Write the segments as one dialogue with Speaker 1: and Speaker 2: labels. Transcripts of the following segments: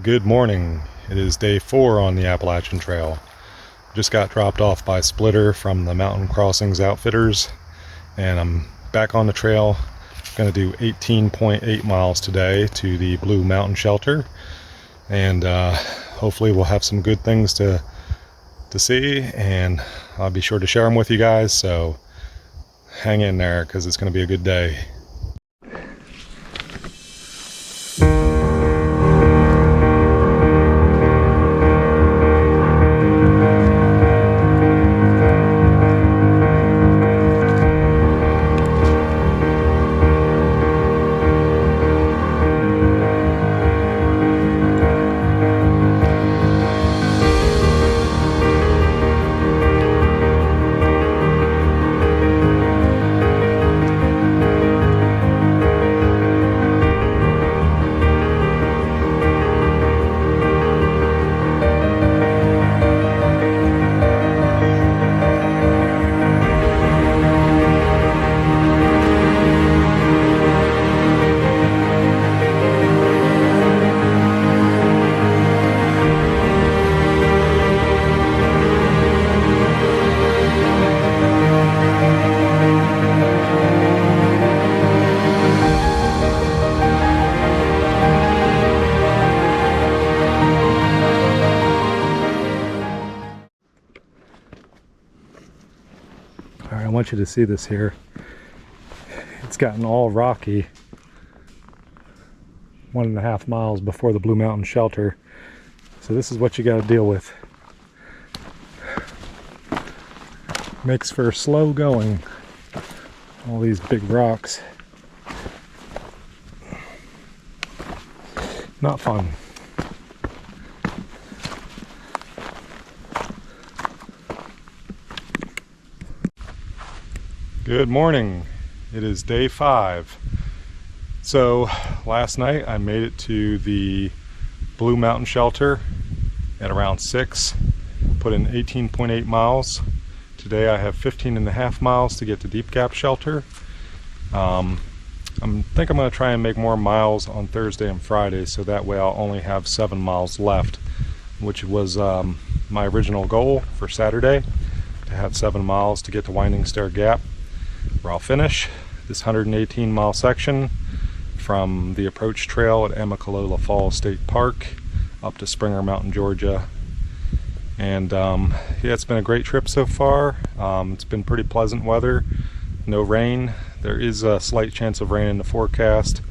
Speaker 1: Good morning. It is day 4 on the Appalachian Trail. Just got dropped off by Splitter from the Mountain Crossings Outfitters, and I'm back on the trail. Going to do 18.8 miles today to the Blue Mountain Shelter, and hopefully we'll have some good things to see, and I'll be sure to share them with you guys, so hang in there because it's going to be a good day. I want you to see this here. It's gotten all rocky 1.5 miles before the Blue Mountain Shelter. So this is what you got to deal with. Makes for slow going. All these big rocks. Not fun. Good morning. It is day 5. So last night I made it to the Blue Mountain Shelter at around 6. Put in 18.8 miles. Today I have 15.5 miles to get to Neels Gap Shelter. I think I'm going to try and make more miles on Thursday and Friday, so that way I'll only have 7 miles left, which was my original goal for Saturday, to have 7 miles to get to Winding Stair Gap, where I'll finish this 118 mile section from the approach trail at Amicalola Falls State Park up to Springer Mountain, Georgia. And yeah, it's been a great trip so far. It's been pretty pleasant weather, no rain. There is a slight chance of rain in the forecast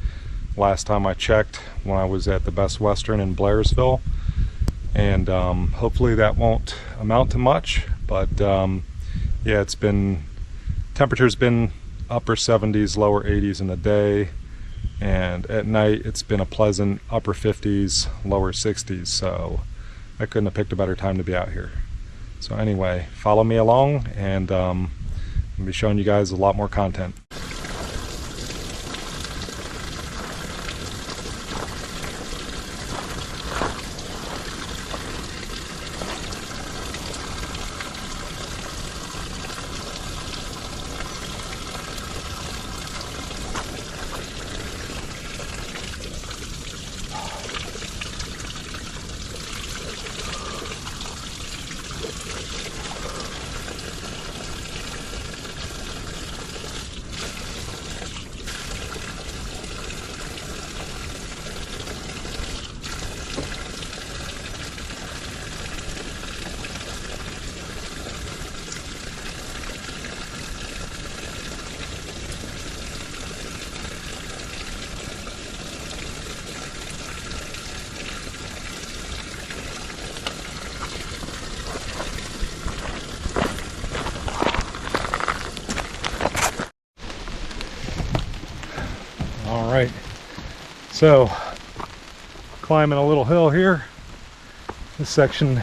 Speaker 1: last time I checked when I was at the Best Western in Blairsville, and hopefully that won't amount to much, but yeah, it's been, temperature's been upper 70s, lower 80s in the day, and at night it's been a pleasant upper 50s, lower 60s, so I couldn't have picked a better time to be out here. So anyway, follow me along, and I'll be showing you guys a lot more content. Alright, so climbing a little hill here. This section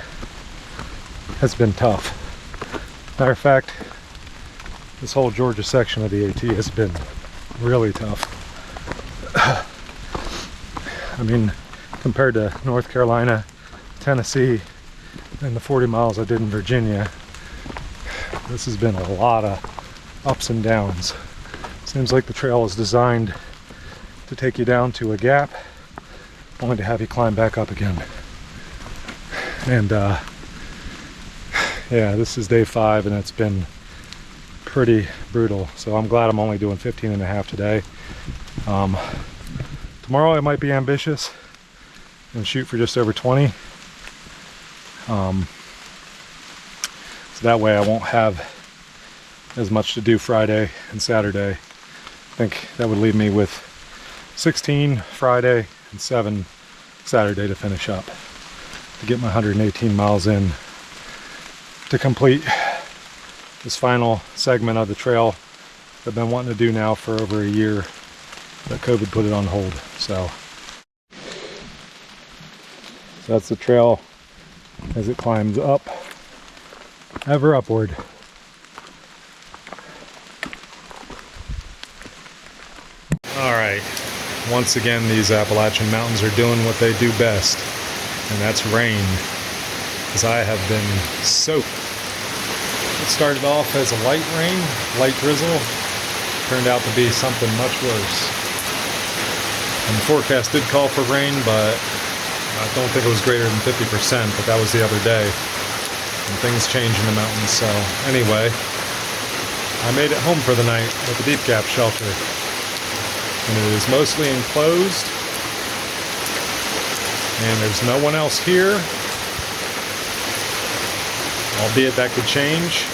Speaker 1: has been tough. Matter of fact, this whole Georgia section of the AT has been really tough. I mean, compared to North Carolina, Tennessee, and the 40 miles I did in Virginia, this has been a lot of ups and downs. Seems like the trail is designed to take you down to a gap only to have you climb back up again. And yeah, this is day 5 and it's been pretty brutal. So I'm glad I'm only doing 15.5 today. Tomorrow I might be ambitious and shoot for just over 20. So that way I won't have as much to do Friday and Saturday. I think that would leave me with 16 Friday and 7 Saturday to finish up, to get my 118 miles in, to complete this final segment of the trail that I've been wanting to do now for over a year, but COVID put it on hold. So that's the trail as it climbs up, ever upward. All right, once again these Appalachian mountains are doing what they do best, and that's rain, because I have been soaked. It started off as a light rain, light drizzle, turned out to be something much worse. And the forecast did call for rain, but I don't think it was greater than 50%, but that was the other day. And things change in the mountains, so anyway, I made it home for the night at the Neels Gap shelter. And it is mostly enclosed, and there's no one else here, albeit that could change.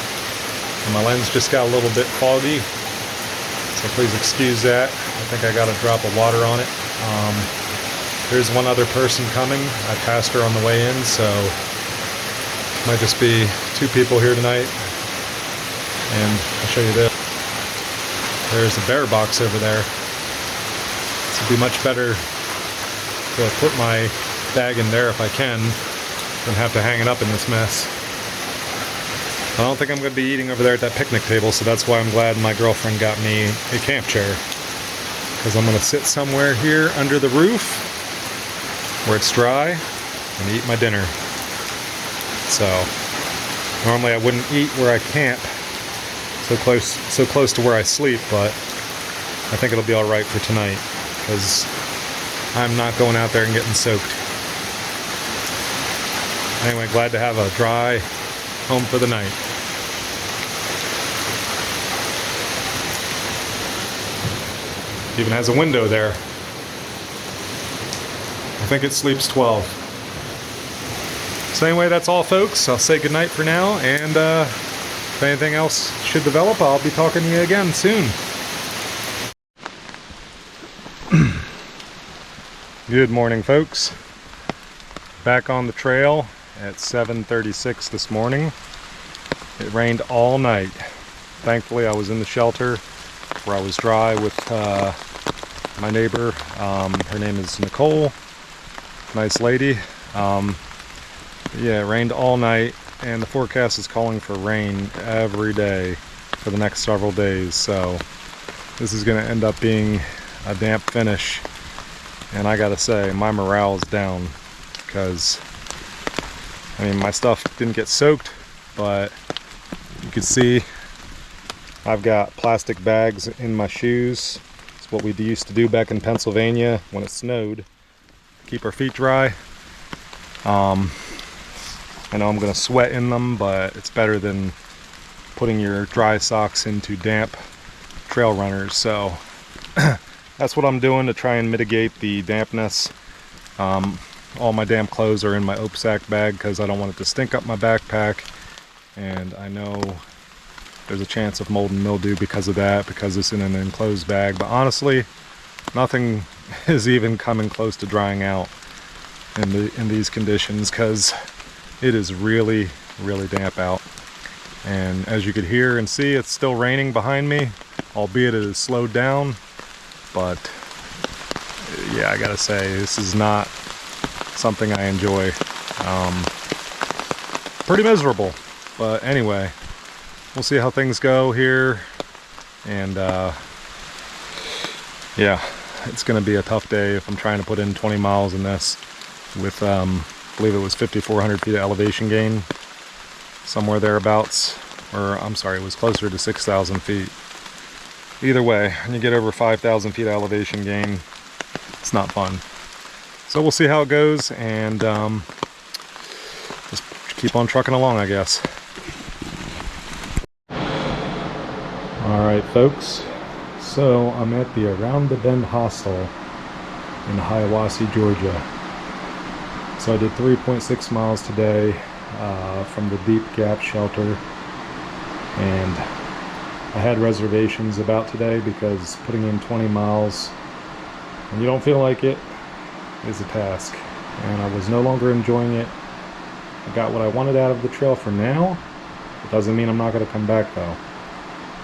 Speaker 1: And my lens just got a little bit foggy, so please excuse that. I think I got a drop of water on it. There's one other person coming. I passed her on the way in, so might just be 2 people here tonight. And I'll show you this. There's a bear box over there. It would be much better to put my bag in there if I can than have to hang it up in this mess. I don't think I'm going to be eating over there at that picnic table, so that's why I'm glad my girlfriend got me a camp chair, because I'm going to sit somewhere here under the roof where it's dry and eat my dinner. So normally I wouldn't eat where I camp so close to where I sleep, but I think it'll be all right for tonight, because I'm not going out there and getting soaked. Anyway, glad to have a dry home for the night. Even has a window there. I think it sleeps 12. So anyway, that's all, folks. I'll say goodnight for now, and if anything else should develop, I'll be talking to you again soon. Good morning, folks. Back on the trail at 7:36 this morning. It rained all night. Thankfully, I was in the shelter where I was dry with my neighbor. Her name is Nicole. Nice lady. Yeah, it rained all night, and the forecast is calling for rain every day for the next several days. So this is going to end up being a damp finish. And I gotta say, my morale is down, because I mean, my stuff didn't get soaked, but you can see I've got plastic bags in my shoes. It's what we used to do back in Pennsylvania when it snowed, keep our feet dry. I know I'm gonna sweat in them, but it's better than putting your dry socks into damp trail runners. So that's what I'm doing to try and mitigate the dampness. All my damp clothes are in my OP sack bag because I don't want it to stink up my backpack, and I know there's a chance of mold and mildew because of that, because it's in an enclosed bag. But honestly, nothing is even coming close to drying out in these conditions, because it is really damp out. And as you could hear and see, it's still raining behind me, albeit it has slowed down. But yeah, I gotta say, this is not something I enjoy. Pretty miserable, but anyway, we'll see how things go here. And yeah, it's gonna be a tough day if I'm trying to put in 20 miles in this with I believe it was 5,400 feet of elevation gain, somewhere thereabouts, or I'm sorry, it was closer to 6,000 feet. Either way, when you get over 5,000 feet of elevation gain, it's not fun. So we'll see how it goes, and just keep on trucking along, I guess. Alright folks, so I'm at the Around the Bend hostel in Hiawassee, Georgia. So I did 3.6 miles today from the Neels Gap shelter, and I had reservations about today because putting in 20 miles when you don't feel like it is a task, and I was no longer enjoying it. I got what I wanted out of the trail for now. It doesn't mean I'm not going to come back though.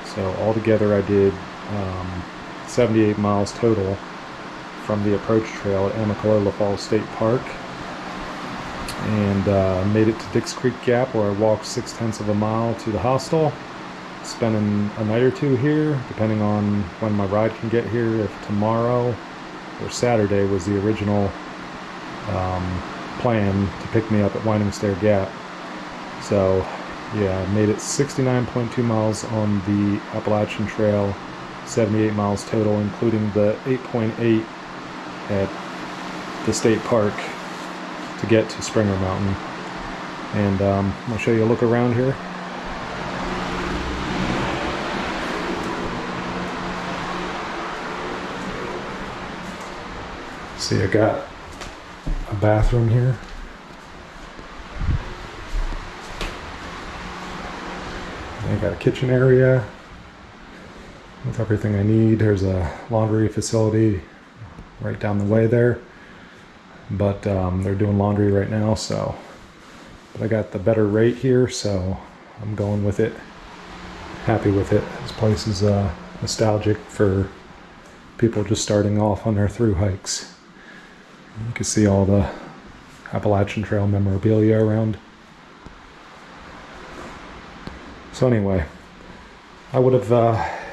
Speaker 1: So altogether I did 78 miles total from the approach trail at Amicalola Falls State Park, and made it to Dix Creek Gap, where I walked 0.6 of a mile to the hostel, spending a night or two here depending on when my ride can get here. If tomorrow or Saturday was the original plan to pick me up at Winding Stair Gap. So yeah, I made it 69.2 miles on the Appalachian Trail, 78 miles total, including the 8.8 at the state park to get to Springer Mountain. And I'll show you a look around here. See, I got a bathroom here. I got a kitchen area with everything I need. There's a laundry facility right down the way there, but they're doing laundry right now, so but I got the better rate here, so I'm going with it. Happy with it. This place is nostalgic for people just starting off on their through hikes. You can see all the Appalachian Trail memorabilia around. So anyway, I would have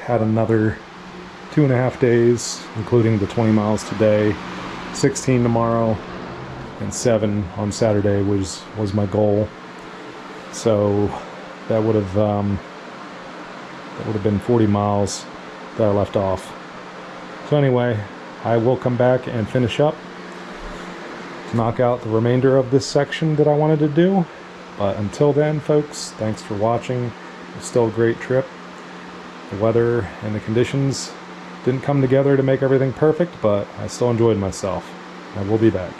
Speaker 1: had another 2.5 days, including the 20 miles today, 16 tomorrow, and 7 on Saturday was my goal. So that would have been 40 miles that I left off. So anyway, I will come back and finish up to knock out the remainder of this section that I wanted to do. But until then, folks, thanks for watching. It's still a great trip. The weather and the conditions didn't come together to make everything perfect, but I still enjoyed myself. I will be back.